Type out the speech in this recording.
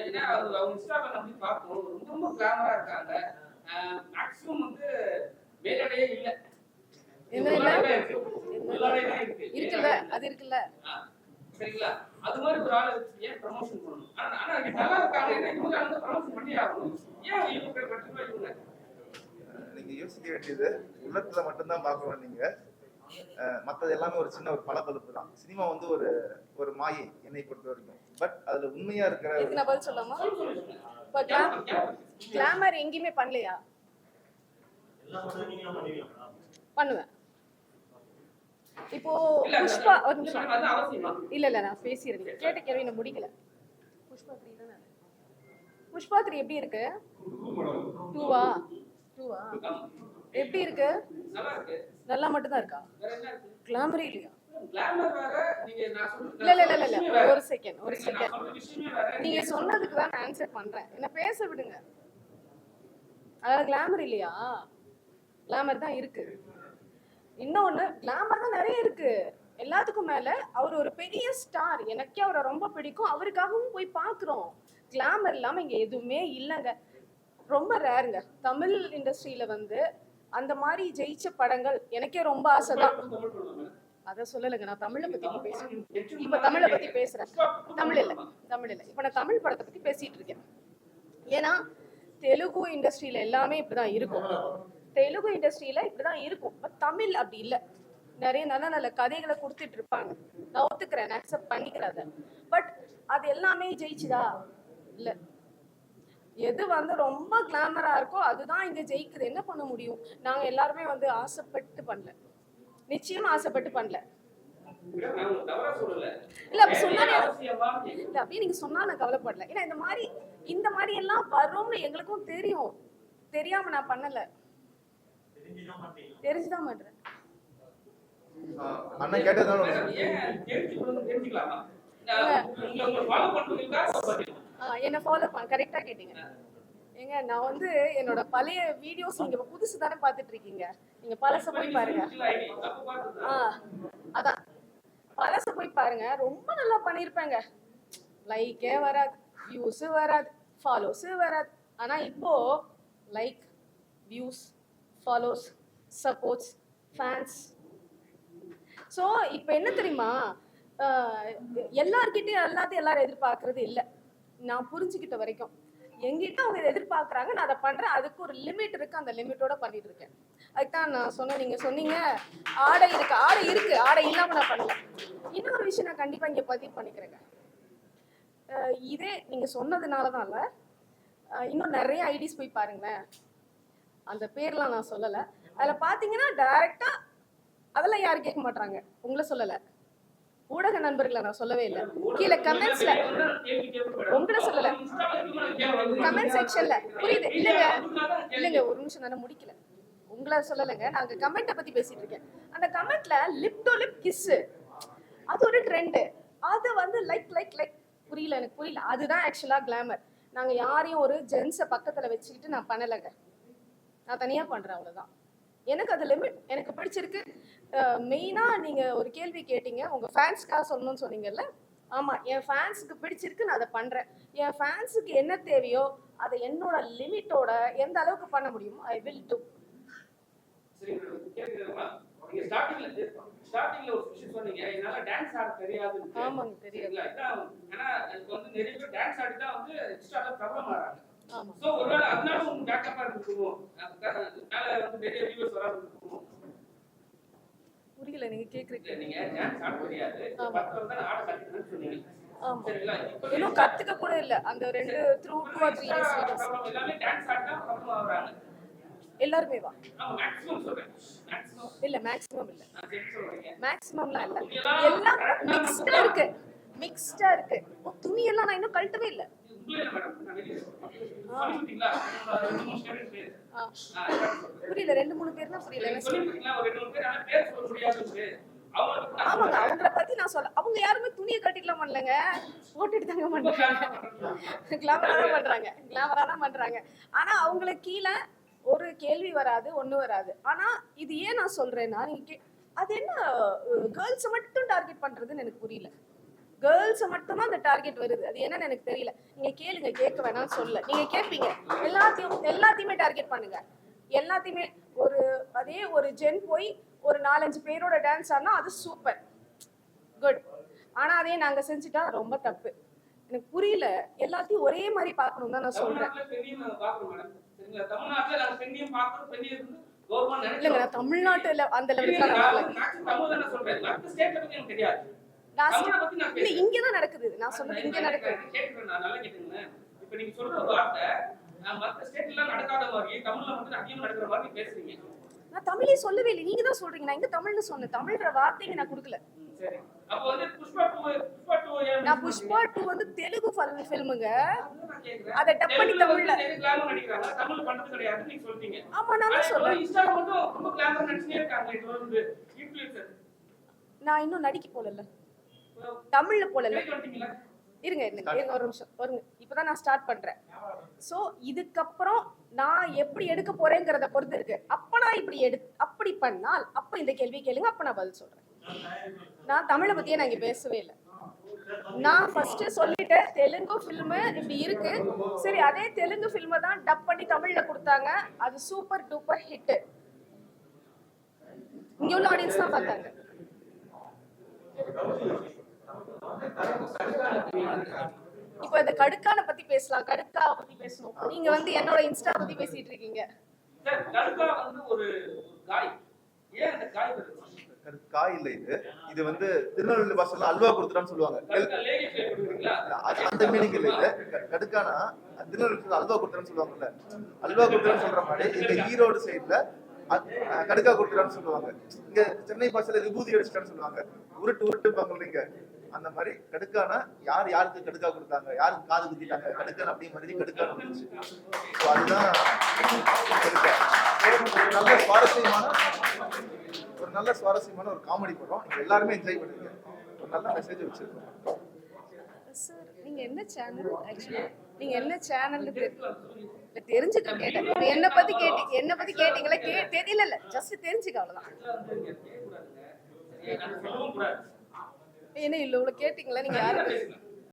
ஏன்னா அவங்க இன்ஸ்டாகிராம் அப்படி பார்ப்போம் ரொம்ப ரொம்ப கிளாமரா இருக்காங்க. மேக்ஸிமம் வந்து வேலையே இல்ல. இருக்குல்ல அது இருக்குல்ல சரிங்களா? அது மாதிரி ஒரு ஆளை ஏன் ப்ரமோஷன் பண்ணணும்? ஆனா நல்லா இருக்காங்க, இவங்க வந்து ப்ரமோஷன் பண்ணி ஆகணும். ஏன் இவங்க பர்டிகுலரா இவங்க? நீங்க யோசிக்க வேண்டியது உள்ளத்துல மட்டும்தான் பார்க்கணும். நீங்க மற்றது எல்லாமே ஒரு சின்ன ஒரு பளபளப்பு தான். சினிமா வந்து ஒரு ஒரு மாயை என்னை பொறுத்த வரைக்கும். பட் அதுல உண்மையா இருக்கிற நான் பதில் சொல்லாமா? கிளாமர் எங்கேயுமே பண்ணலையா? பண்ணுவேன். இப்போ புஷ்பா ஒரு நிமிஷம் இல்ல நான் பேசிடுறேன். கேட்ட கேள்வி நான் முடிக்கல. புஷ்பா 3 தானே. புஷ்பா 3 எப்படி இருக்கு? 2வா எப்படி இருக்கு? நல்லா மட்டும் தான் இருக்கா? கிளாமரே இல்லையா? இல்ல ஒரு செகண்ட் நீங்க சொன்னதுக்கு தான் ஆன்சர் பண்றேன். என்ன பேச விடுங்க. அதாவது கிளாமர் இல்லையா? கிளாமர் தான் இருக்கு. இன்னொன்னு கிளாமர் தான் நிறைய இருக்கு. எல்லாத்துக்கும் மேல அவர் ஒரு பெரிய ஸ்டார். எனக்கே அவரை ரொம்ப பிடிக்கும். அவருக்காகவும் போய் பாக்குறோம். கிளாமர் இல்லாம இங்க எதுவுமே இல்லைங்க. ரொம்ப ரேருங்க. தமிழ் இண்டஸ்ட்ரியில வந்து அந்த மாதிரி ஜெயிச்ச படங்கள் எனக்கே ரொம்ப ஆசைதான். அத சொல்லலைங்க. நான் தமிழை பத்தி பேசுறேன். இப்ப தமிழை பத்தி பேசுறேன். தமிழ் இல்ல இப்ப நான் தமிழ் படத்தை பத்தி பேசிட்டு இருக்கேன். ஏன்னா தெலுங்கு இண்டஸ்ட்ரியில எல்லாமே இப்படிதான் இருக்கும். தெலுங்கு இண்டஸ்ட்ரியில இப்படிதான் இருக்கும். பட் தமிழ் அப்படி இல்லை. நிறைய நல்ல நல்ல கதைகளை கொடுத்துட்டு இருப்பாங்க. நான் ஒத்துக்கிறேன், அக்செப்ட் பண்ணிக்கிறேன். பட் அது எல்லாமே ஜெயிச்சுதா? இல்ல. எது வந்து ரொம்ப கிளாமரா இருக்கோ அதுதான் இங்க ஜெயிக்குது. என்ன பண்ண முடியும்? நாங்க எல்லாருமே வந்து ஆசைப்பட்டு பண்ணல. நிச்சயமா ஆசைப்பட்டு பண்ணல. இல்ல அப்படி சொன்னாலே இல்ல அப்படியே நீங்க சொன்னா நான் கவலைப்படல. ஏன்னா இந்த மாதிரி எல்லாம் வரும்னு எங்களுக்கும் தெரியும். தெரியாம நான் பண்ணல. தெரிஞ்சுதான் பண்றேன். அண்ணன் கேட்டதால என்ன ஃபாலோ பண்ண கரெக்டா கேட்டீங்க. ஏங்க நான் வந்து என்னோட பழைய வீடியோஸ் நீங்க புதுசு தானே பாத்துட்டு இருக்கீங்க. நீங்க பழச போய் பாருங்க. அதான் பழச போய் பாருங்க. ரொம்ப நல்லா பண்ணிருப்பாங்க. லைக்கே வராது, வியூஸ் வராது, ஃபாலோஸ் வராது. ஆனா இப்போ like, views, follows, supports, fans. So இப்போ என்ன தெரியுமா, எல்லார்கிட்டையும் எல்லாரும் எதிர்பார்க்கறது இல்லை. நான் புரிஞ்சுக்கிட்ட வரைக்கும் எங்கிட்ட அவங்க எதிர்பார்க்குறாங்க, நான் அதை பண்ணுறேன். அதுக்கு ஒரு லிமிட் இருக்குது. அந்த லிமிட்டோட பண்ணிட்டு இருக்கேன். அதுதான் நான் சொன்னேன். நீங்கள் சொன்னீங்க ஆடை இருக்கு, ஆடை இல்லாமல் நான் பண்ணல. இன்னொரு விஷயம் நான் கண்டிப்பாக இங்கே பதிவு பண்ணிக்கிறேங்க. இதே நீங்கள் சொன்னதுனால தான் இல்லை, இன்னும் நிறைய ஐடிஸ் போய் பாருங்களேன். அந்த பேர்லாம் நான் சொல்லலை. அதில் பார்த்தீங்கன்னா டைரெக்டாக அதெல்லாம் யாரும் கேட்க மாட்டாங்க. உங்களை சொல்லலை, ஊடக நண்பர்களை நான் சொல்லவே இல்லை. கீழே கமெண்ட்ஸ்ல உங்களை சொல்லலை, கமெண்ட் செக்ஷன்ல புரியுது. இல்லைங்க ஒரு நிமிஷம் நான் முடிக்கல. உங்களை சொல்லலைங்க, நாங்கள் கமெண்ட்டை பற்றி பேசிட்டு இருக்கேன். அந்த கமெண்ட்ல லிப் டு லிப் கிஸ்ஸு அது ஒரு ட்ரெண்டு. அதை வந்து லைக் புரியல, எனக்கு புரியல. அதுதான் ஆக்சுவலாக கிளாமர். நாங்கள் யாரையும் ஒரு ஜென்ஸை பக்கத்தில் வச்சுக்கிட்டு நான் பண்ணலைங்க. நான் தனியாக பண்ணுறேன், அவ்வளோதான். எனக்கு அது லிமிட். எனக்கு பிடிச்சிருக்கு. மெயினாக நீங்கள் ஒரு கேள்வி கேட்டீங்க, உங்கள் ஃபேன்ஸ்க்காக சொல்லணும்னு சொன்னீங்கல்ல. ஆமாம், என் ஃபேன்ஸுக்கு பிடிச்சிருக்கு, நான் அதை பண்ணுறேன். என் ஃபேன்ஸுக்கு என்ன தேவையோ அதை என்னோட லிமிட்டோட எந்த அளவுக்கு பண்ண முடியுமோ ஐ வில் டூ. ஸ்டார்டிங்ல ஒரு விஷயம் சொன்னீங்க, என்னால டான்ஸ் ஆட தெரியாது. ஆமாங்க, தெரியாது. ஏன்னா எனக்கு வந்து நிறைய பேர் டான்ஸ் ஆடி தான் வந்து இன்ஸ்டால ப்ராப்ளம் ஆறாங்க. ஆமா. சோ ஒருவேளை அதனால உங்களுக்கு பேக்கப்பா இருக்குமோ, அதனால வந்து நிறைய வியூவர்ஸ் வராம இருக்குமோ? புரியல நீங்க கேக்குறீங்க. நீங்க டான்ஸ் ஆட தெரியாது, 10 வருஷம் தான் ஆட கத்துக்கணும்னு சொன்னீங்க. ஆமா. சரிங்களா? இன்னும் கத்துக்க கூட இல்ல. அந்த 2 2 or 3 days வீடியோஸ் எல்லாமே டான்ஸ் ஆடினா ப்ராப்ளம் ஆறாங்க. எல்லாரும் வா. ஆமா, மேக்ஸிமம் சொல்றேன். மேக்ஸிமம் இல்ல, மேக்ஸிமம் இல்ல. நான் சரி சொல்றேன். மேக்ஸிமம்லாம் இல்ல. எல்லாம் மிக்ஸ்டா இருக்கு. துணி எல்லாம் நான் இன்னும் கழட்டவே இல்ல. புரியல, 2-3 பேர்னா புரியல. ஆமாங்க, அவங்கள பத்தி நான் சொல்ல. அவங்க யாருமே துணியை கட்டிக்கலாம் பண்ணலங்க, போட்டுட்டு தாங்க பண்றாங்க. கிளாமரா தான் பண்றாங்க. ஆனா அவங்களுக்கு கீழே ஒரு கேள்வி வராது, ஒண்ணு வராது. ஆனா இது ஏன் நான் சொல்றேன்னா, நீங்க அது என்ன கேர்ள்ஸ் மட்டும் டார்கெட் பண்றதுன்னு எனக்கு புரியல. கேர்ள்ஸை மட்டும்தான் அந்த டார்கெட் வருது. அது என்னன்னு எனக்கு தெரியல. நீங்க கேளுங்க, கேட்க வேணாம்னு சொல்ல. நீங்க கேட்பீங்க, எல்லாத்தையுமே டார்கெட் பண்ணுங்க. எல்லாத்தையுமே அதே ஒரு ஜென் போய் ஒரு 4-5 பேரோட டான்ஸ் ஆடினா அது சூப்பர் குட். ஆனா அதே நாங்க செஞ்சுட்டா ரொம்ப தப்பு. எனக்கு புரியல. எல்லாத்தையும் ஒரே மாதிரி பார்க்கணும் தான் நான் சொல்றேன். இல்லைங்க, நான் தமிழ்நாட்டுல அந்த லெவலுக்கு இல்ல, இங்கதான் நடக்குது. நான் சொன்னது இங்க நடக்குது. இப்ப நீங்க சொல்ற வார்த்தை மத்த ஸ்டேட்ல நடக்காத மாதிரி தமிழ்ல மட்டும் அதிகமா நடக்கிற மாதிரி பேசுறீங்க. நான் தமிழே சொல்லவே இல்லை, நீங்க தான் சொல்றீங்க. நான் இங்க தமிழ்னு சொன்னேன். தமிழ்ன்ற வார்த்தைக்கு நான் கொடுக்கல. சரி, அப்ப வந்து புஷ்பா 2 நான் புஷ்பா 2 வந்து தெலுங்கு ஃபிலிமுங்க. அத டப் பண்ணி தமிழ்ல கிளாமர் நடிக்கிறாங்க, தமிழ்ல பண்றது கிடையாது நீங்க சொல்றீங்க. ஆமா, நான் தான் சொல்றேன். இன்ஸ்டால மட்டும் ரொம்ப கிளாமர் நடிச்சிட்டே இருக்காங்க. இது வந்து இன்ஃப்ளூயன்சர். நான் இன்னும் நடிக்க போலல, தமிழ்ல போலல. இருங்க ஒரு நிமிஷம் வருங்க. இப்பதான் நான் ஸ்டார்ட் பண்றேன். சோ இதுக்கப்புறம் நான் எப்படி எடுக்க போறேங்கிறத பொறுத்து இருக்கு. அப்ப நான் அப்படி பண்ணால் அப்ப இந்த கேள்வி கேளுங்க, அப்ப நான் பதில் சொல்றேன். நான் தமிழை பத்தியே நான் இங்க பேசவே இல்லை. நான் ஃபர்ஸ்ட் சொல்லிட்டேன், தெலுங்கு ஃபிலிம் இப்படி இருக்கு. சரி, அதே தெலுங்கு ஃபிலிமை தான் டப் பண்ணி தமிழ்ல கொடுத்தாங்க. அது சூப்பர் டூப்பர் ஹிட். இங்க உள்ள ஆடியன்ஸ் தான் பார்த்தாங்க. இப்போ இந்த கடுக்கான பத்தி பேசலாம். கடுக்கா பத்தி பேசணும். நீங்க வந்து என்னோட இன்ஸ்டா பத்தி பேசிட்டு இருக்கீங்க. கடுக்கா வந்து ஒரு காய். ஏன் அந்த காய் வருது? காய் இல்ல, இது வந்து திருநெல்வேலி பாஷைல அல்வா கொடுத்துறான்னு சொல்லுவாங்க. அந்த மீனிங் இல்ல. இது கடுக்கானா திருநெல்வேலி அல்வா கொடுத்துறான்னு சொல்லுவாங்கல்ல. அல்வா கொடுத்துறான்னு சொல்ற மாதிரி இங்க ஈரோடு சைட்ல கடுக்கா கொடுத்துறான்னு சொல்லுவாங்க. இங்க சென்னை பாஷையில விபூதி அடிச்சுட்டான்னு சொல்லுவாங்க. உருட்டுப்பாங்க இல்லைங்க. அந்த மாதிரி கடுக்கானா யாருக்கு கடுக்கா கொடுத்தாங்க, யாருக்கு காது குத்திட்டாங்க, கடுக்கான அப்படி மாதிரி கடுக்கான வந்துச்சு. அதுதான் ஒரு நல்ல சுவாரஸ்யமான ஒரு காமெடி படம். நீங்க எல்லாருமே என்ஜாய் பண்ணுவீங்க. ஒரு நல்ல மெசேஜ் வச்சிருக்கோம். சார், நீங்க என்ன சேனல்? ஆக்சுவலி நீங்க என்ன சேனல் தெரிஞ்சுக்க கேட்டேன். என்ன பத்தி கேட்டீங்களா? தெரியல, ஜஸ்ட் தெரிஞ்சுக்க, அவ்வளவுதான். என்ன இல்ல, இவ்வளவு கேட்டீங்களா? நீங்க யாரு